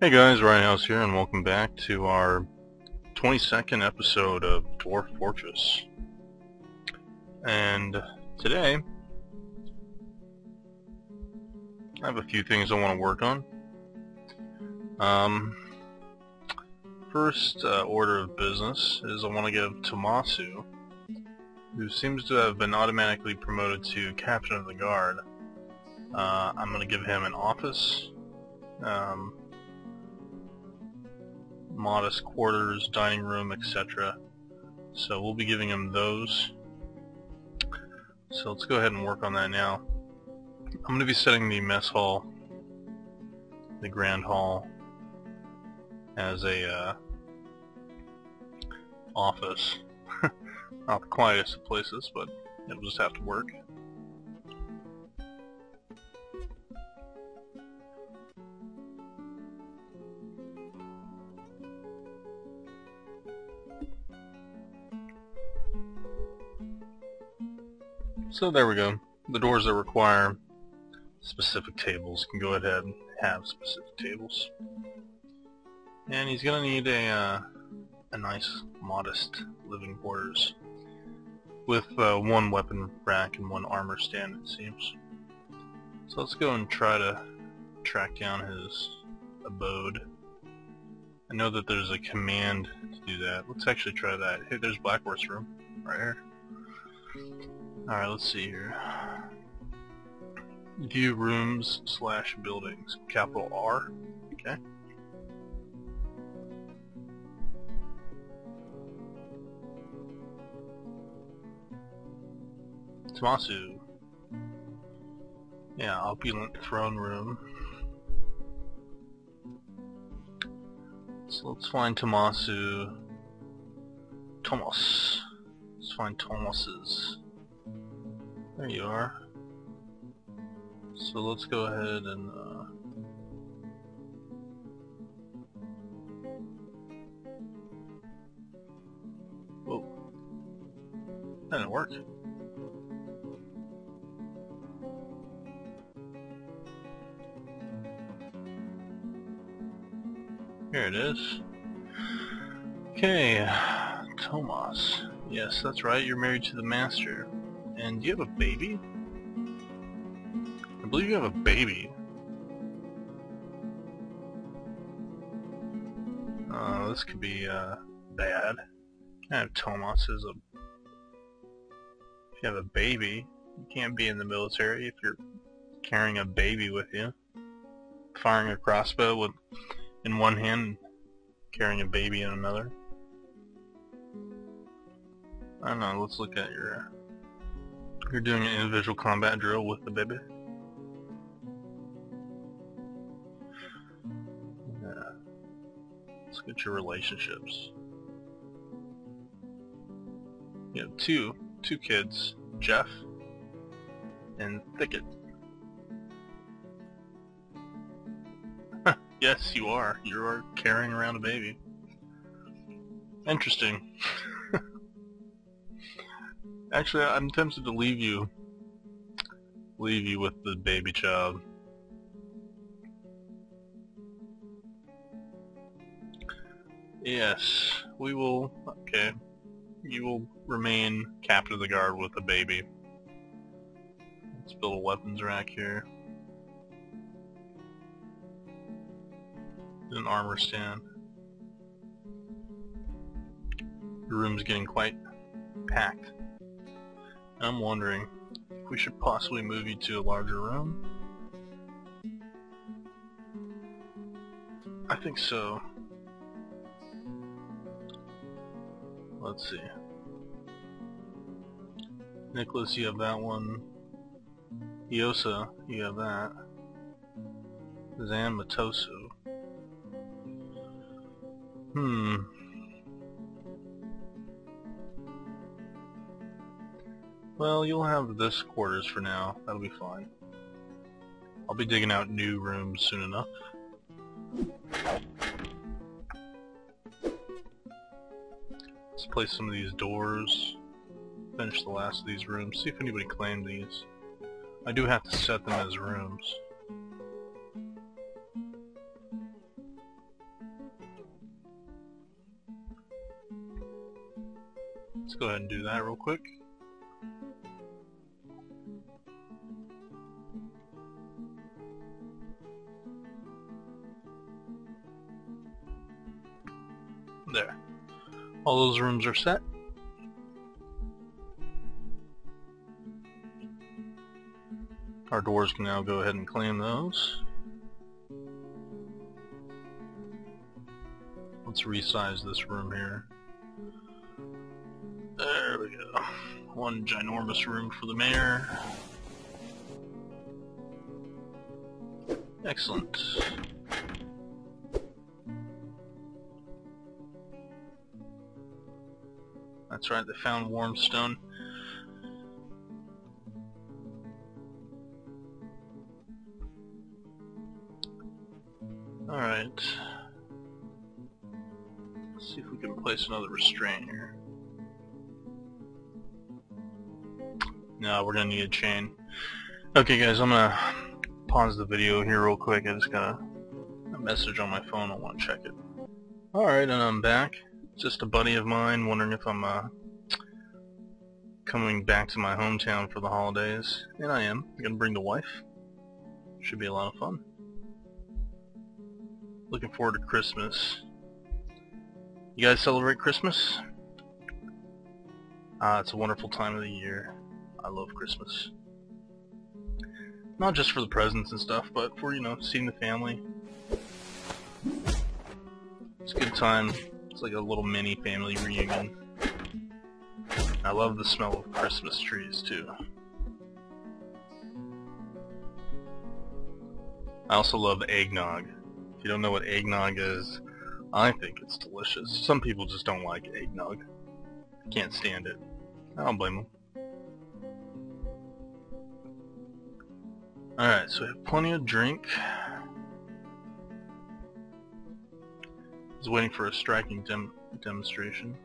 Hey guys, Ryan House here, and welcome back to our 22nd episode of Dwarf Fortress. And today, I have a few things I want to work on. First order of business is I want to give Tomasu, who seems to have been automatically promoted to Captain of the Guard, I'm going to give him an office, modest quarters, dining room, etc. So we'll be giving him those. So let's go ahead and work on that now. I'm going to be setting the mess hall, the grand hall, as a office. Not the quietest of places, but it'll just have to work. So there we go. The doors that require specific tables can go ahead and have specific tables. And he's going to need a nice, modest living quarters with one weapon rack and one armor stand, it seems. So let's go and try to track down his abode. I know that there's a command to do that. Let's actually try that. Hey, there's Blackhorse room right here. Alright, let's see here. View rooms / buildings. Capital R. Okay. Tomasu. Yeah, opulent throne room. So let's find Tomasu. Thomas. Let's find Thomas's. There you are. So let's go ahead and whoa. That didn't work. Here it is. Okay, Tomas. Yes, that's right, you're married to the master. And do you have a baby? I believe you have a baby. This could be bad. I have Tomas as a... If you have a baby, you can't be in the military if you're carrying a baby with you. Firing a crossbow in one hand, carrying a baby in another. I don't know, let's look at your... You're doing an individual combat drill with the baby. Yeah. Let's get your relationships. You have two kids, Jeff and Thicket. Yes, you are. You are carrying around a baby. Interesting. Actually, I'm tempted to leave you with the baby child. Yes, we will. Okay, you will remain captain of the guard with the baby. Let's build a weapons rack here. An armor stand. Your room's getting quite packed. I'm wondering if we should possibly move you to a larger room. I think so. Let's see. Nicholas, you have that one. Iosa, you have that. Zan Matosu. Well, you'll have this quarters for now. That'll be fine. I'll be digging out new rooms soon enough. Let's place some of these doors. Finish the last of these rooms. See if anybody claimed these. I do have to set them as rooms. Let's go ahead and do that real quick. There. All those rooms are set. Our doors can now go ahead and claim those. Let's resize this room here. There we go. One ginormous room for the mayor. Excellent. That's right, they found warm stone. Alright. Let's see if we can place another restraint here. No, we're gonna need a chain. Okay guys, I'm gonna pause the video here real quick. I just got a message on my phone, I wanna check it. Alright, and I'm back. Just a buddy of mine wondering if I'm coming back to my hometown for the holidays. And I am. I'm gonna bring the wife. Should be a lot of fun. Looking forward to Christmas. You guys celebrate Christmas? It's a wonderful time of the year. I love Christmas. Not just for the presents and stuff, but for, you know, seeing the family. It's a good time. It's like a little mini family reunion. I love the smell of Christmas trees too. I also love eggnog. If you don't know what eggnog is, I think it's delicious. Some people just don't like eggnog. Can't stand it. I don't blame them. Alright, so we have plenty of drink. He's waiting for a striking demonstration.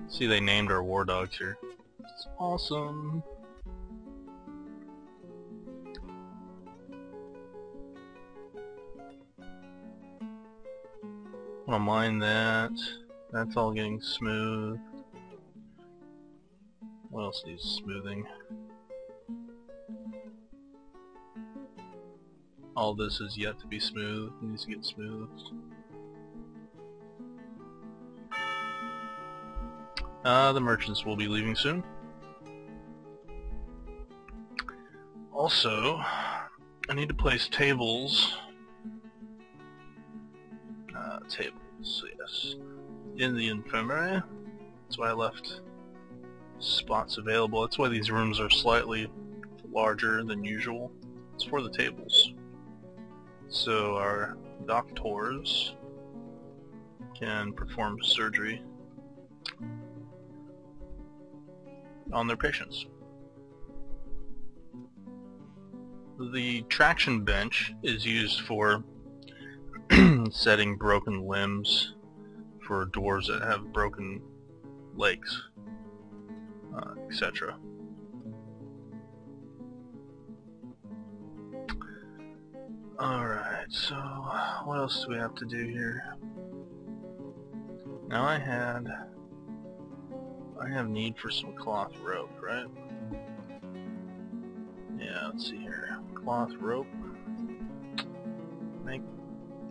See, they named our war dogs here. It's awesome. I don't mind that. That's all getting smooth. What else needs smoothing? All this is yet to be smooth. It needs to get smoothed. The merchants will be leaving soon. Also, I need to place tables. Tables, yes. In the infirmary. That's why I left spots available. That's why these rooms are slightly larger than usual. It's for the tables. So our doctors can perform surgery on their patients. The traction bench is used for setting broken limbs for dwarves that have broken legs, etc. Alright, so what else do we have to do here? Now I have need for some cloth rope, right? Yeah, let's see here. Cloth rope. Make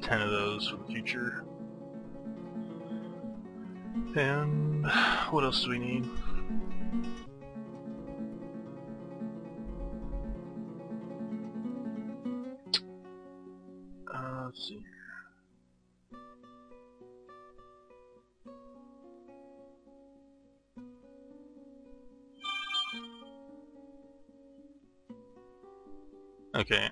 10 of those for the future. And what else do we need? Let's see here. Okay.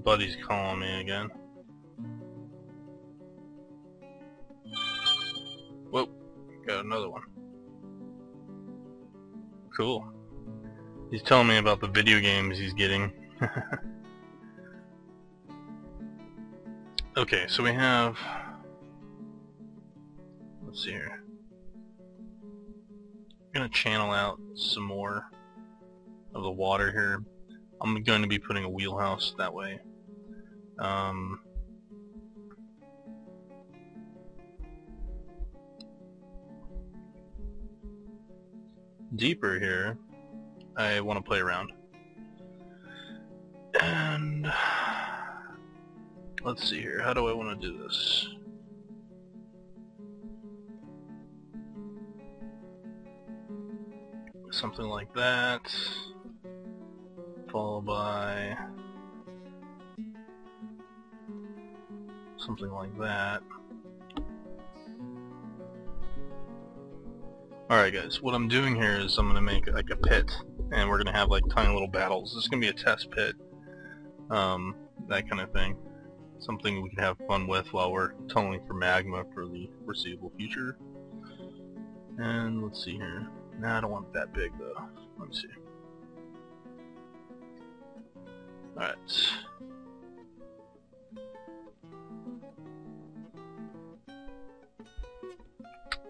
Buddy's calling me again. Whoa, got another one. Cool. He's telling me about the video games he's getting. Okay, so we have... Let's see here. going to channel out some more of the water here. I'm going to be putting a wheelhouse that way. Deeper here, I want to play around. And let's see here, how do I want to do this? Something like that, followed by something like that. Alright guys, what I'm doing here is I'm going to make like a pit, and we're going to have like tiny little battles. This is going to be a test pit, that kind of thing. Something we can have fun with while we're tunneling for magma for the foreseeable future. And let's see here. Nah, I don't want it that big though. Let me see. Alright.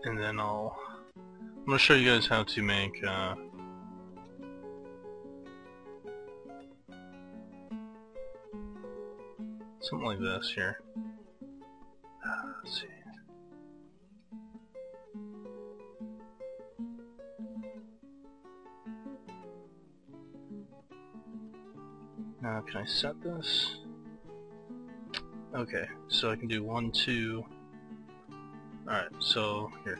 And then I'm going to show you guys how to make something like this here. Let's see. Now can I set this? Okay, so I can do 1, 2. Alright, so here.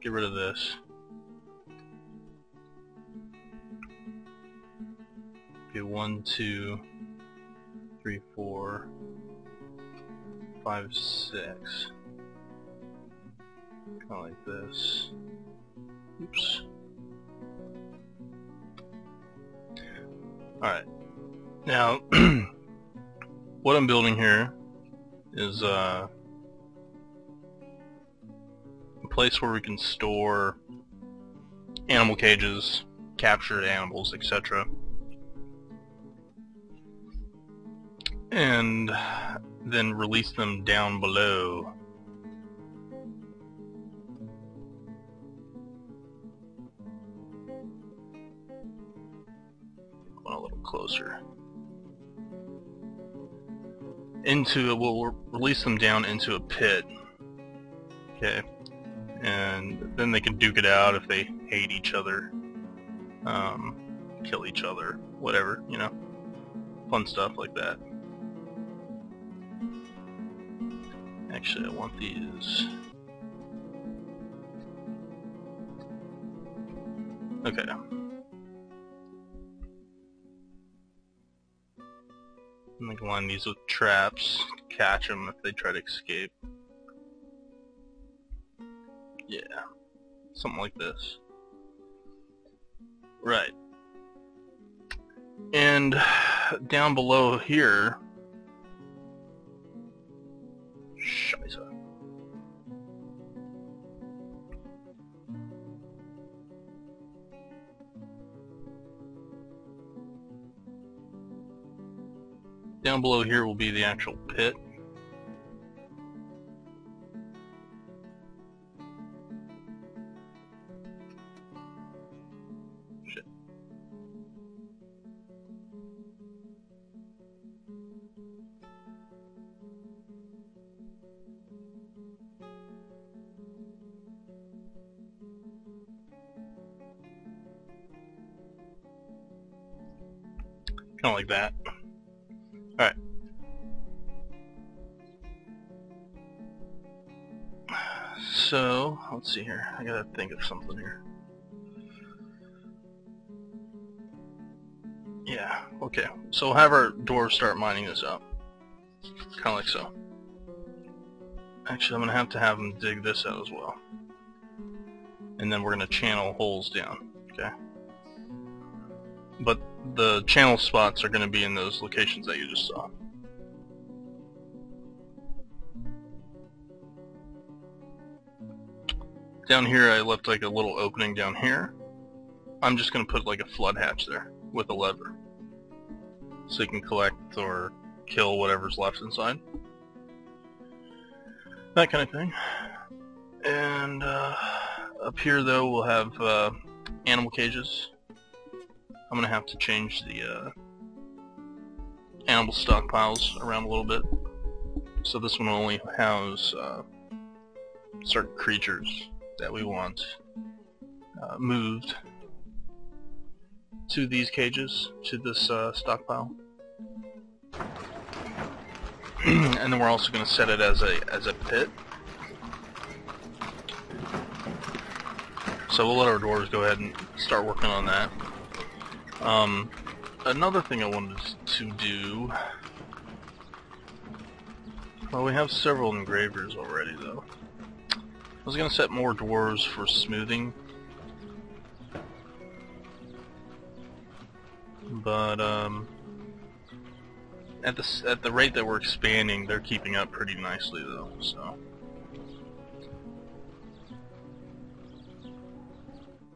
Get rid of this. Okay, 1, 2, 3, 4, 5, 6. Kind of like this. Oops. Alright. Now, what I'm building here is a place where we can store animal cages, captured animals, etc. And then release them down below. Going a little closer. We'll release them down into a pit. Okay. And then they can duke it out if they hate each other, kill each other, whatever, you know, fun stuff like that. Actually, I want these. Okay. I'm gonna line these with traps to catch them if they try to escape. Yeah, something like this. Right. And down below here, Scheiße. Down below here will be the actual pit. Kind of like that. Alright. So, let's see here. I gotta think of something here. Yeah, okay. So we'll have our dwarves start mining this up. Kind of like so. Actually, I'm gonna have them dig this out as well. And then we're gonna channel holes down, okay? But the channel spots are going to be in those locations that you just saw. Down here I left like a little opening down here. I'm just going to put like a flood hatch there with a lever, so you can collect or kill whatever's left inside. That kind of thing. And Up here though we'll have animal cages. I'm going to have to change the animal stockpiles around a little bit. So this one will only house certain creatures that we want moved to these cages, to this stockpile. And then we're also going to set it as a pit. So we'll let our dwarves go ahead and start working on that. Another thing I wanted to do, well, we have several engravers already though. I was going to set more dwarves for smoothing, but at the rate that we're expanding, they're keeping up pretty nicely though. So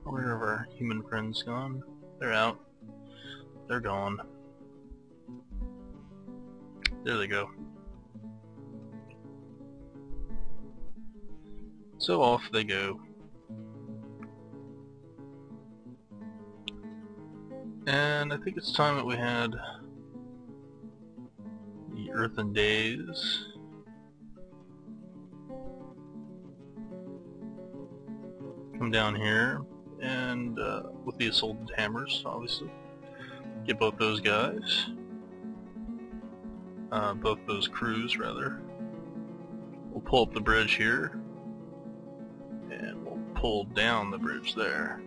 where have our human friends gone? They're out. They're gone. There they go. So off they go. And I think it's time that we had the Earthen Days. Come down here and with the Assaulted Hammers, obviously. Get both those guys. Both those crews, rather. We'll pull up the bridge here. And we'll pull down the bridge there.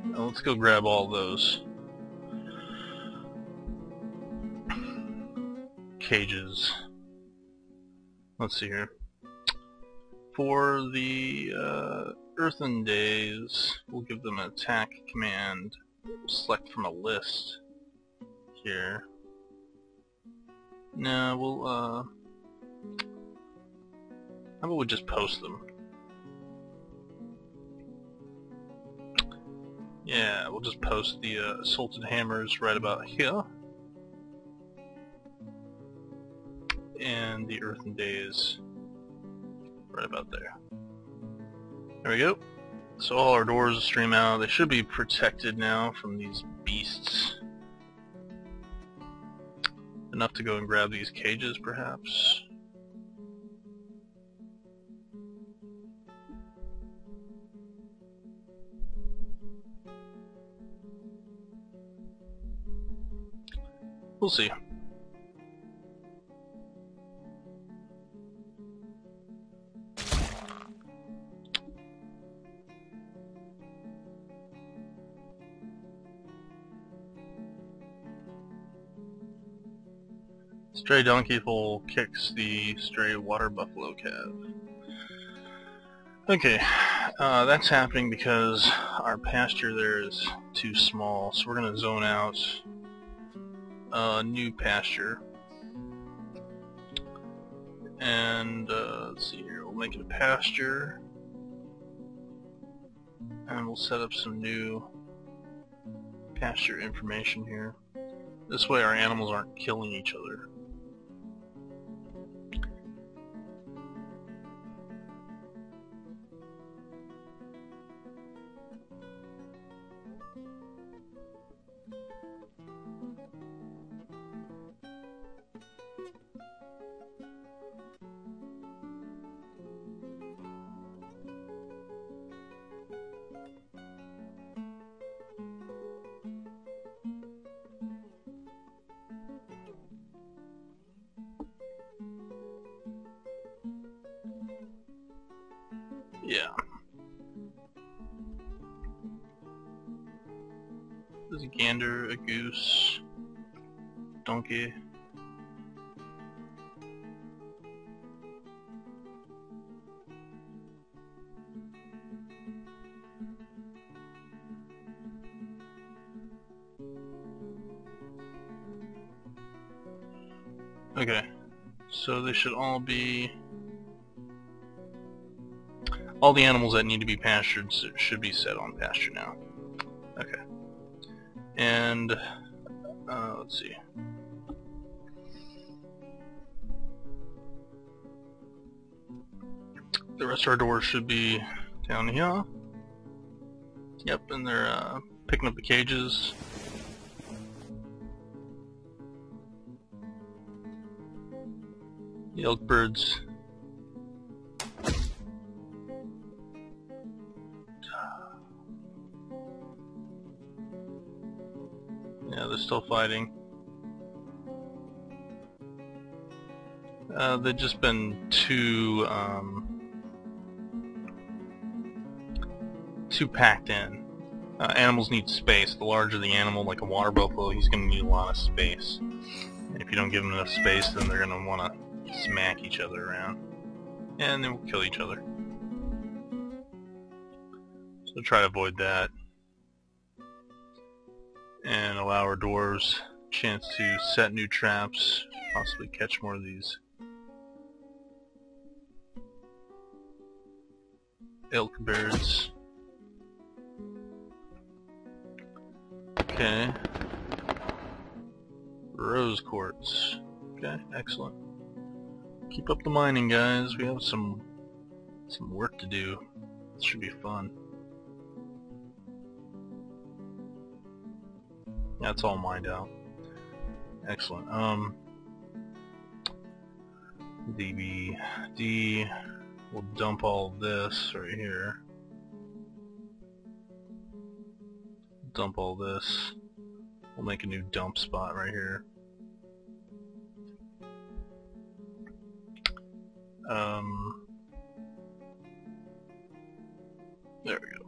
Now let's go grab all those cages. Let's see here. For the Earthen Days, we'll give them an attack command. We'll select from a list here. No, we'll how about we just post them? Yeah, we'll just post the Assaulted Hammers right about here. And the Earthen Days right about there. There we go. So all our doors stream out. They should be protected now from these beasts. Enough to go and grab these cages, perhaps. We'll see. Stray donkey foal kicks the stray water buffalo calf. Okay, that's happening because our pasture there is too small, so we're going to zone out a new pasture. And let's see here, we'll make it a pasture, and we'll set up some new pasture information here. This way our animals aren't killing each other. Yeah. There's a gander, a goose, donkey. Okay, so they should all be... all the animals that need to be pastured should be set on pasture now. Okay. And, let's see. The rest of our doors should be down here. Yep, and they're picking up the cages. The elk birds. Yeah, they're still fighting. They've just been too packed in. Animals need space. The larger the animal, like a water buffalo, he's going to need a lot of space. And if you don't give them enough space, then they're going to want to smack each other around. And then we'll kill each other. So try to avoid that. And allow our dwarves a chance to set new traps, possibly catch more of these elk birds. Okay. Rose quartz. Okay, excellent. Keep up the mining, guys. We have some work to do. This should be fun. Yeah, it's all mined out. Excellent. DBD. We'll dump all this right here. Dump all this. We'll make a new dump spot right here. There we go.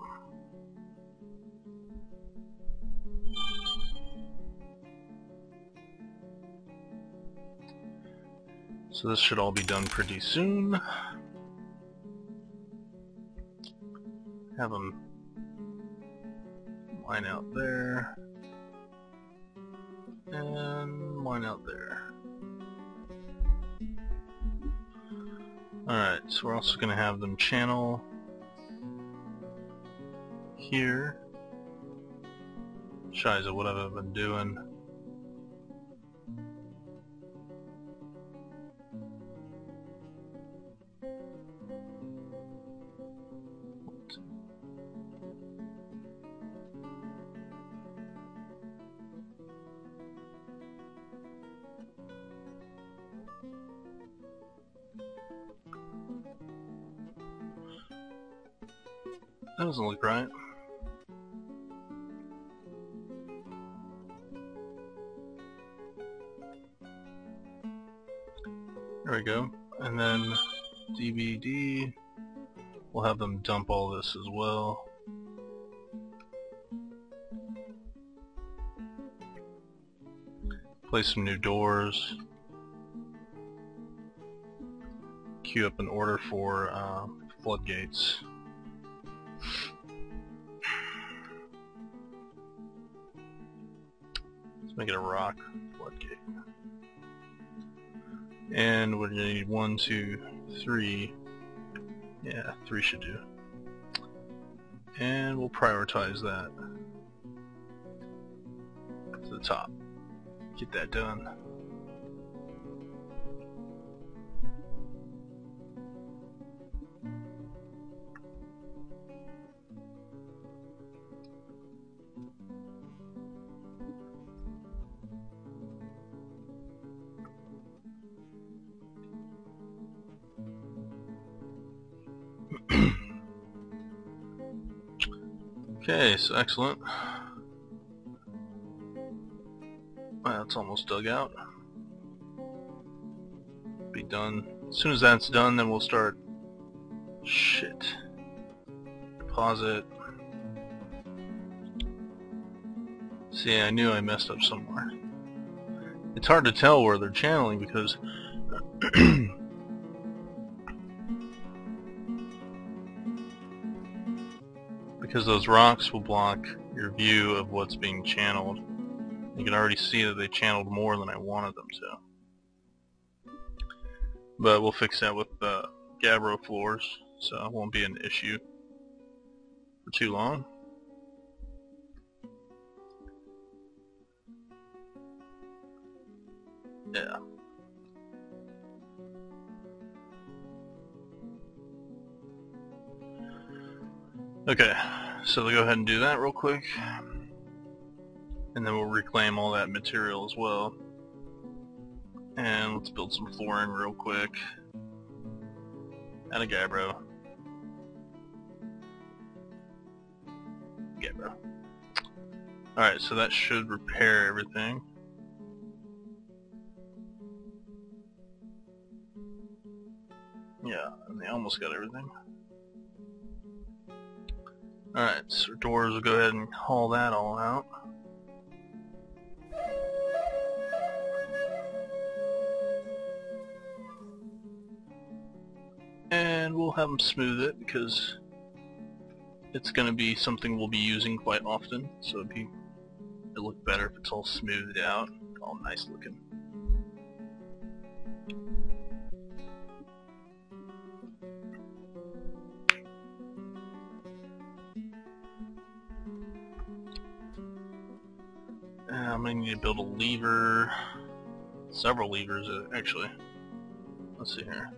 So this should all be done pretty soon. Have them mine out there. And mine out there. Alright, so we're also going to have them channel here. Shiza, what have I been doing? That doesn't look right. There we go. And then DBD, we'll have them dump all this as well. Place some new doors. Queue up an order for floodgates. Let's make it a rock floodgate. And we're gonna need 1, 2, 3. Yeah, 3 should do. And we'll prioritize that to the top. Get that done. Okay, so excellent. Well, it's almost dug out. Be done. As soon as that's done, then we'll start. Shit. Deposit. See, I knew I messed up somewhere. It's hard to tell where they're channeling because because those rocks will block your view of what's being channeled. You can already see that they channeled more than I wanted them to. But we'll fix that with gabbro floors, so it won't be an issue for too long. Yeah. Okay, so we'll go ahead and do that real quick, and then we'll reclaim all that material as well. And let's build some flooring real quick. And a gabbro. Gabbro. Alright, so that should repair everything. Yeah, and they almost got everything. Alright, so doors will go ahead and haul that all out. And we'll have them smooth it because it's going to be something we'll be using quite often, so it'll look better if it's all smoothed out, all nice looking. I'm going to need to build a lever, several levers actually. Let's see here.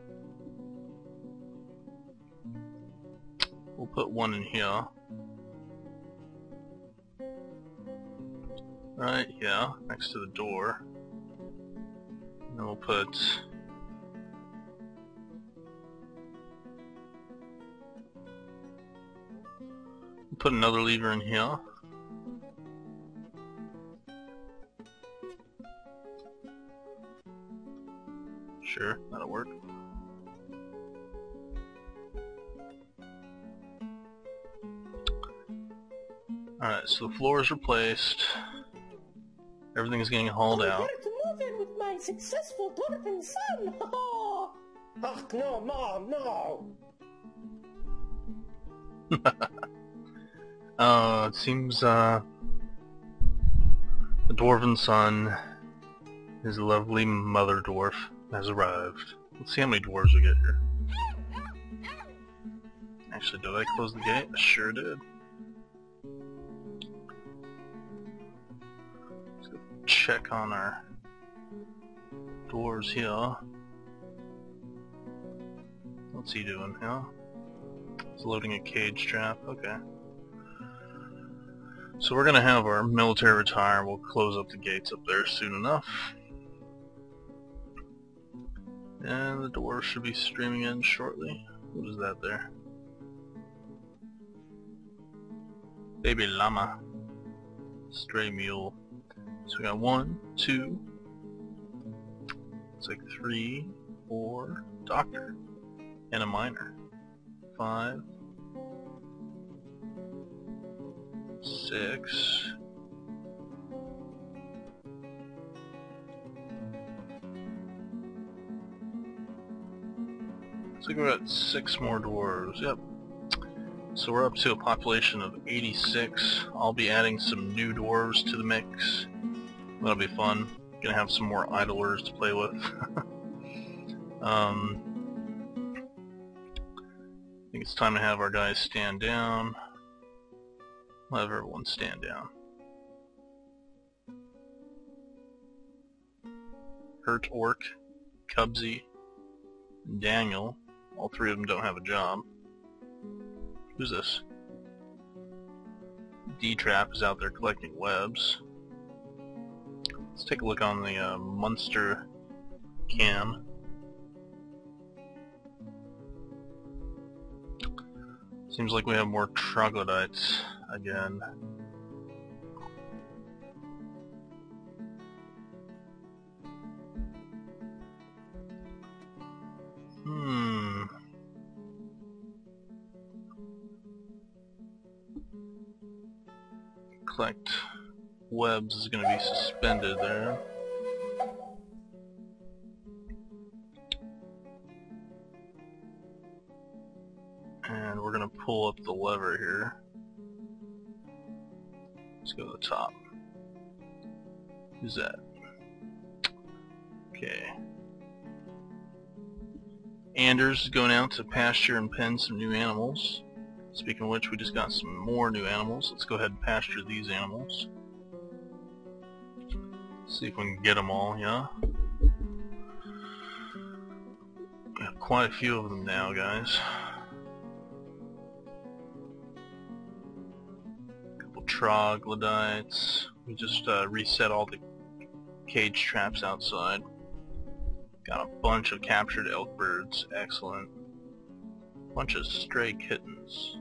We'll put one in here. Right, yeah, next to the door. And then we'll put another lever in here. Sure, that'll work. Alright, so the floor is replaced. Everything's getting hauled out. I'm going to move in with my successful Dwarf son! Ach, no, Mom, no! It seems, the Dwarven son, his lovely mother dwarf, has arrived. Let's see how many dwarves we get here. Actually, did I close the gate? I sure did. Let's go check on our dwarves here. What's he doing here? He's loading a cage trap. Okay. So we're gonna have our military retire. We'll close up the gates up there soon enough. And the dwarves should be streaming in shortly. What is that there? Baby llama. Stray mule. So we got 1, 2, it's like 3, 4, doctor, and a miner. 5, 6. Looks like we got 6 more dwarves. Yep. So we're up to a population of 86. I'll be adding some new dwarves to the mix. That'll be fun. Gonna have some more idlers to play with. I think it's time to have our guys stand down. We'll have everyone stand down. Hurt Orc, Cubsy, and Daniel. All 3 of them don't have a job. Who's this? D-Trap is out there collecting webs. Let's take a look on the Munster cam. Seems like we have more troglodytes again. Collect webs is going to be suspended there. And we're going to pull up the lever here. Let's go to the top. Who's that? Okay. Anders is going out to pasture and pen some new animals. Speaking of which, we just got some more new animals. Let's go ahead and pasture these animals. See if we can get them all, yeah? We have quite a few of them now, guys. couple troglodytes. We just reset all the cage traps outside. Got a bunch of captured elk birds. Excellent. Bunch of stray kittens.